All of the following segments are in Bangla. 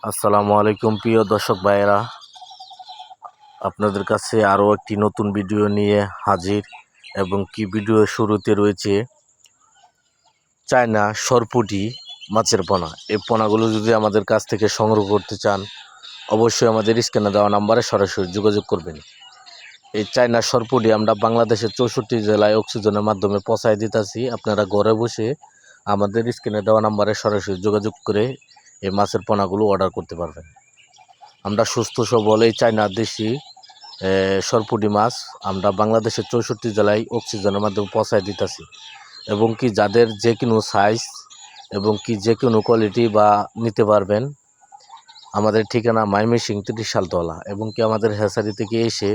আসসালামু আলাইকুম প্রিয় দর্শক ভাইয়েরা, আপনাদের কাছে আরও একটি নতুন ভিডিও নিয়ে হাজির। এবং কি ভিডিও শুরুতে রয়েছে চায়না সরপুঁটি মাছের পোনা। এই পোনাগুলো যদি আমাদের কাছ থেকে সংগ্রহ করতে চান, অবশ্যই আমাদের স্ক্রিনে দেওয়া নাম্বারে সরাসরি যোগাযোগ করবেন। এই চায়না সরপুঁটি আমরা বাংলাদেশের 64 জেলায় অক্সিজেনের মাধ্যমে পৌঁছায় দিতেছি। আপনারা ঘরে বসে আমাদের স্ক্রিনে দেওয়া নাম্বারে সরাসরি যোগাযোগ করে এই মাছের পোনাগুলো অর্ডার করতে পারবেন। আমরা সুস্থ সবল এই চায়না দেশি সরপুঁটি মাছ আমরা বাংলাদেশের 64 জেলায় অক্সিজেনের মাধ্যমে পৌঁছায় দিতেছি। এবং কি যাদের যে কোনো সাইজ এবং কি যে কোনো কোয়ালিটি বা নিতে পারবেন, আমাদের ঠিকানা ময়মনসিং 30 সালতলা। এবং কি আমাদের হ্যাচারি থেকে এসে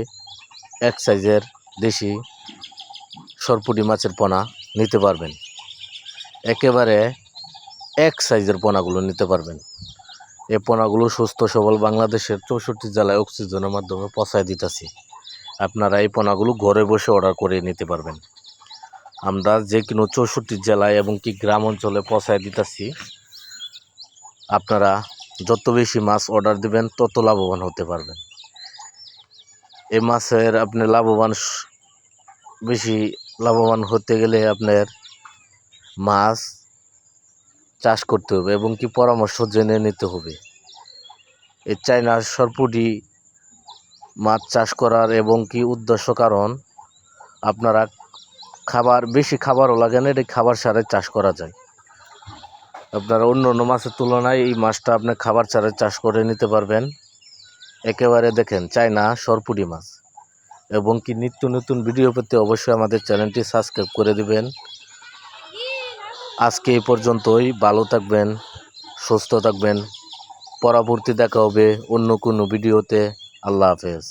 এক সাইজের দেশি সরপুঁটি মাছের পোনা নিতে পারবেন, একেবারে এক সাইজের পোনাগুলো নিতে পারবেন। এই পোনাগুলো সুস্থ সবল বাংলাদেশের 64 জেলায় অক্সিজেনের মাধ্যমে পৌঁছায় দিতেছি। আপনারা এই পোনাগুলো ঘরে বসে অর্ডার করে নিতে পারবেন। আমরা যে কোনো 64 জেলায় এবং কি গ্রাম অঞ্চলে পৌঁছায় দিতেছি। আপনারা যত বেশি মাছ অর্ডার দিবেন তত লাভবান হতে পারবেন। এই মাছের আপনি বেশি লাভবান হতে গেলে আপনার মাছ চাষ করতে হবে এবং কি পরামর্শ জেনে নিতে হবে। এই চায়না সরপুঁটি মাছ চাষ করার এবং কি উদ্দেশ্য কারণ আপনারা বেশি খাবারও লাগে না, এটা খাবার সারে চাষ করা যায়। আপনারা অন্য অন্য মাছের তুলনায় এই মাছটা আপনি খাবার সারে চাষ করে নিতে পারবেন। একেবারে দেখেন চায়না সরপুঁটি মাছ। এবং কি নিত্য নতুন ভিডিও পেতে অবশ্যই আমাদের চ্যানেলটি সাবস্ক্রাইব করে দিবেন। আজকে এই পর্যন্তই। ভালো থাকবেন, সুস্থ থাকবেন। পরবর্তী দেখা হবে অন্য কোনো ভিডিওতে। আল্লাহ হাফেজ।